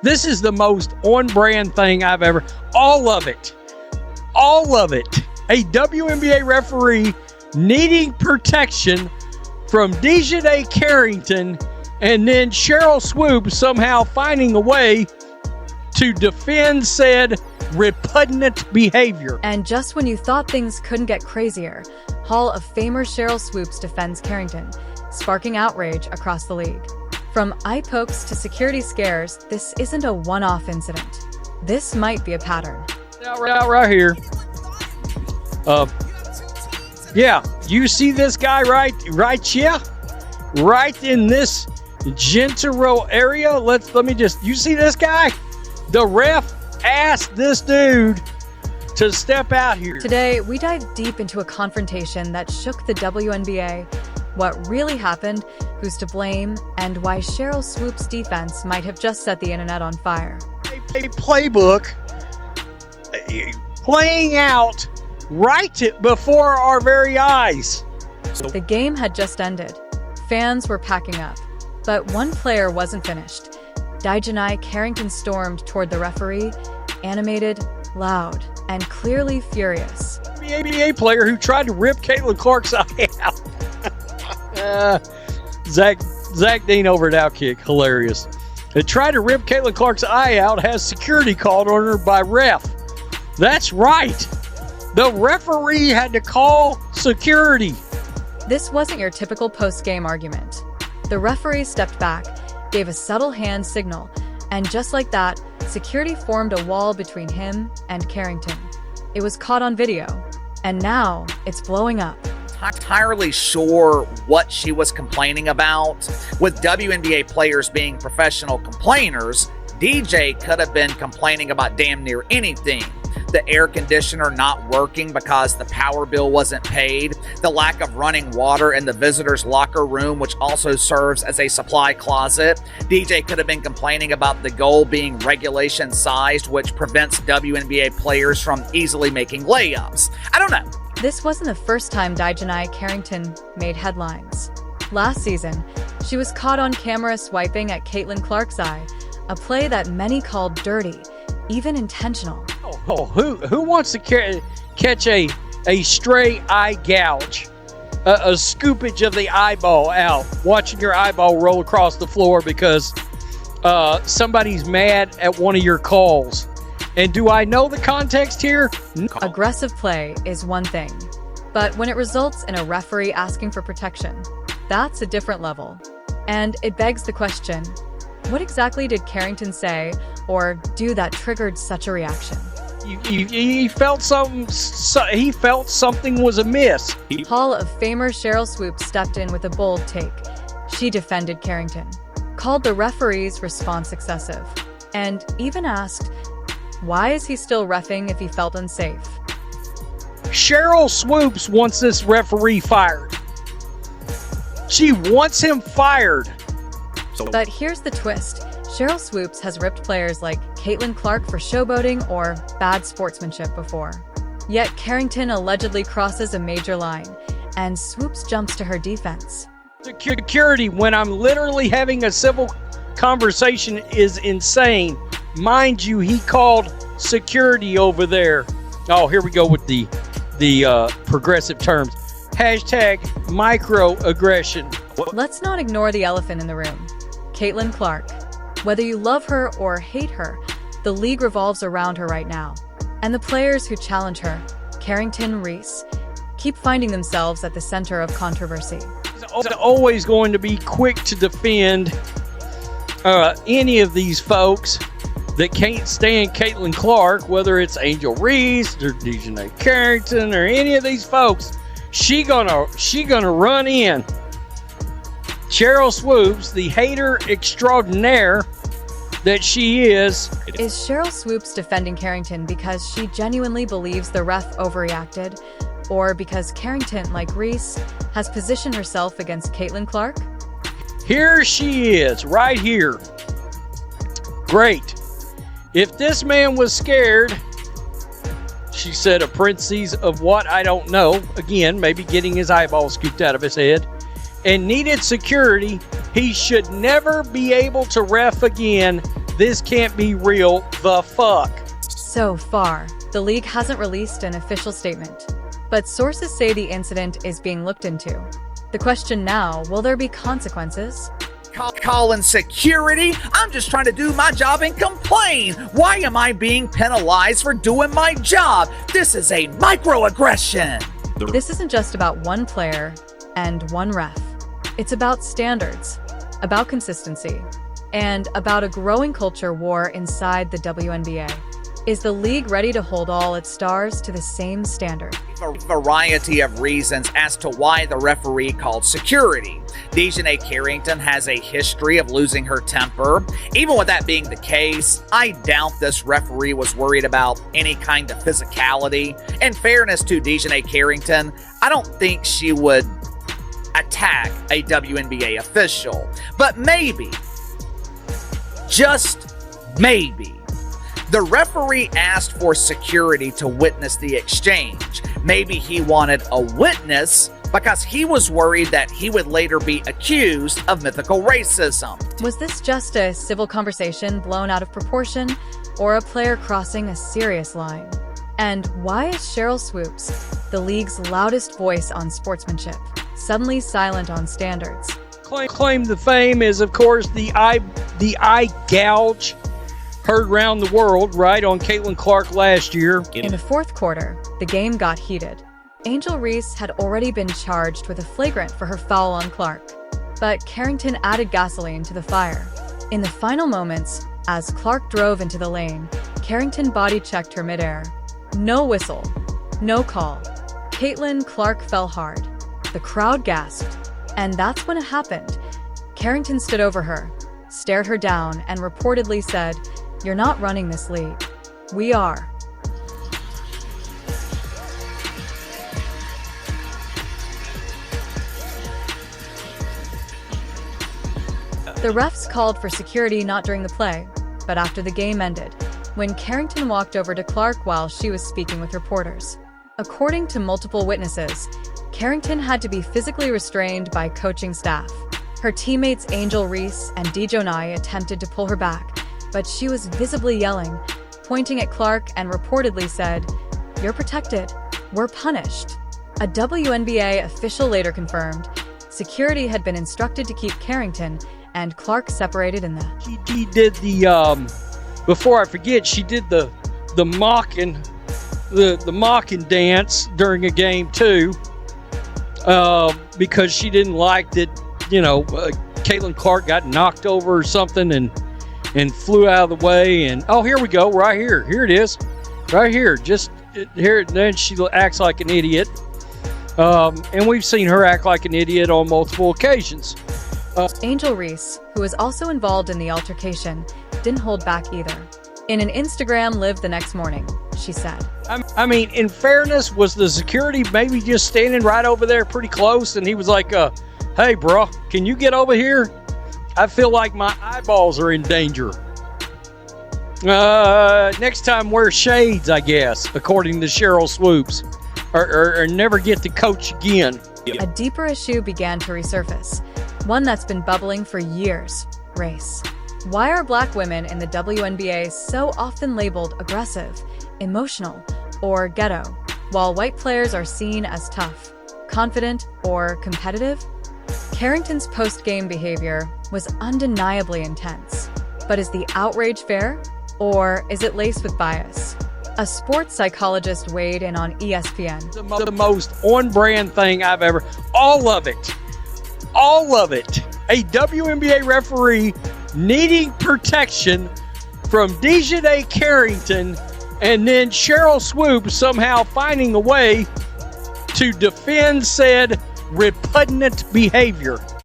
This is the most on-brand thing I've ever. All of it. All of it. A WNBA referee needing protection from DiJonai Carrington, and then Cheryl Swoops somehow finding a way to defend said repugnant behavior. And just when you thought things couldn't get crazier, Hall of Famer Cheryl Swoops defends Carrington, sparking outrage across the league. From eye pokes to security scares, this isn't a one-off incident. This might be a pattern. Right here. Yeah, you see this guy right here? Right in this Gentile area. Let me just, you see this guy? The ref asked this dude to step out here. Today, we dive deep into a confrontation that shook the WNBA, what really happened, who's to blame, and why Cheryl Swoops' defense might have just set the internet on fire. A playbook playing out right before our very eyes. The game had just ended. Fans were packing up. But one player wasn't finished. DiJonai Carrington stormed toward the referee, animated, loud, and clearly furious. NBA player who tried to rip Caitlin Clark's eye out. Zach Dean over at Outkick, hilarious. They tried to rip Caitlin Clark's eye out, has security called on her by ref. That's right. The referee had to call security. This wasn't your typical post-game argument. The referee stepped back, gave a subtle hand signal, and just like that, security formed a wall between him and Carrington. It was caught on video, and now it's blowing up. Not entirely sure what she was complaining about. With WNBA players being professional complainers, DJ could have been complaining about damn near anything. The air conditioner not working because the power bill wasn't paid, the lack of running water in the visitors' locker room, which also serves as a supply closet. DJ could have been complaining about the goal being regulation sized, which prevents WNBA players from easily making layups. I don't know. This wasn't the first time DiJonai Carrington made headlines. Last season, she was caught on camera swiping at Caitlin Clark's eye, a play that many called dirty, even intentional. Who wants to catch a stray eye gouge, a scoopage of the eyeball out, watching your eyeball roll across the floor because somebody's mad at one of your calls? And do I know the context here? No. Aggressive play is one thing, but when it results in a referee asking for protection, that's a different level. And it begs the question, what exactly did Carrington say or do that triggered such a reaction? He felt something. He felt something was amiss. Hall of Famer Cheryl Swoops stepped in with a bold take. She defended Carrington, called the referee's response excessive, and even asked, why is he still reffing if he felt unsafe? Cheryl Swoops wants this referee fired. She wants him fired. But here's the twist. Cheryl Swoops has ripped players like Caitlin Clark for showboating or bad sportsmanship before. Yet Carrington allegedly crosses a major line, and Swoops jumps to her defense. Security, when I'm literally having a civil conversation, is insane. Mind you, he called security over there. Oh, here we go with the progressive terms. Hashtag microaggression. Let's not ignore the elephant in the room. Caitlin Clark. Whether you love her or hate her, the league revolves around her right now. And the players who challenge her, Carrington, Reese, keep finding themselves at the center of controversy. He's always going to be quick to defend any of these folks that can't stand Caitlin Clark, whether it's Angel Reese or DiJonai Carrington or any of these folks. She gonna run in. Cheryl Swoops, the hater extraordinaire that she is. Is Cheryl Swoops defending Carrington because she genuinely believes the ref overreacted, or because Carrington, like Reese, has positioned herself against Caitlin Clark? Here she is, right here. Great. If this man was scared, she said, a parentheses of what I don't know, again, maybe getting his eyeball scooped out of his head, and needed security, he should never be able to ref again. This can't be real. The fuck? So far, the league hasn't released an official statement, but sources say the incident is being looked into. The question now, will there be consequences? Calling security? I'm just trying to do my job and complain. Why am I being penalized for doing my job? This is a microaggression. This isn't just about one player and one ref. It's about standards, about consistency, and about a growing culture war inside the WNBA. Is the league ready to hold all its stars to the same standard? A variety of reasons as to why the referee called security. DiJonai Carrington has a history of losing her temper. Even with that being the case, I doubt this referee was worried about any kind of physicality. In fairness to DiJonai Carrington, I don't think she would attack a WNBA official. But maybe, just maybe, the referee asked for security to witness the exchange. Maybe he wanted a witness because he was worried that he would later be accused of mythical racism. Was this just a civil conversation blown out of proportion, or a player crossing a serious line? And why is Cheryl Swoops, the league's loudest voice on sportsmanship, suddenly silent on standards? Claim the fame is, of course, the eye gouge heard around the world, right, on Caitlin Clark last year. In the fourth quarter, the game got heated. Angel Reese had already been charged with a flagrant for her foul on Clark, but Carrington added gasoline to the fire. In the final moments, as Clark drove into the lane, Carrington body-checked her midair. No whistle, no call. Caitlin Clark fell hard. The crowd gasped, and that's when it happened. Carrington stood over her, stared her down, and reportedly said, "You're not running this league. We are." The refs called for security not during the play, but after the game ended, when Carrington walked over to Clark while she was speaking with reporters. According to multiple witnesses, Carrington had to be physically restrained by coaching staff. Her teammates Angel Reese and DiJonai attempted to pull her back, but she was visibly yelling, pointing at Clark, and reportedly said, "You're protected. We're punished." A WNBA official later confirmed security had been instructed to keep Carrington and Clark separated in the... She did the, before I forget, she did the mocking, the mocking dance during a game too, because she didn't like that, Caitlin Clark got knocked over or something and flew out of the way, and oh, here we go, right here it is, right here, just here. Then she acts like an idiot, and we've seen her act like an idiot on multiple occasions. Angel Reese, who was also involved in the altercation, didn't hold back either. In an Instagram live the next morning, she said, I mean, in fairness, was the security maybe just standing right over there pretty close, and he was like, "Hey, bro, can you get over here? I feel like my eyeballs are in danger. Next time wear shades, I guess," according to Cheryl Swoops, or never get to coach again. A deeper issue began to resurface, one that's been bubbling for years: race. Why are black women in the WNBA so often labeled aggressive, emotional, or ghetto, while white players are seen as tough, confident, or competitive? Carrington's post-game behavior was undeniably intense. But is the outrage fair, or is it laced with bias? A sports psychologist weighed in on ESPN. The most on-brand thing I've ever... All of it. A WNBA referee needing protection from DiJonai Carrington, and then Cheryl Swoops somehow finding a way to defend said repugnant behavior.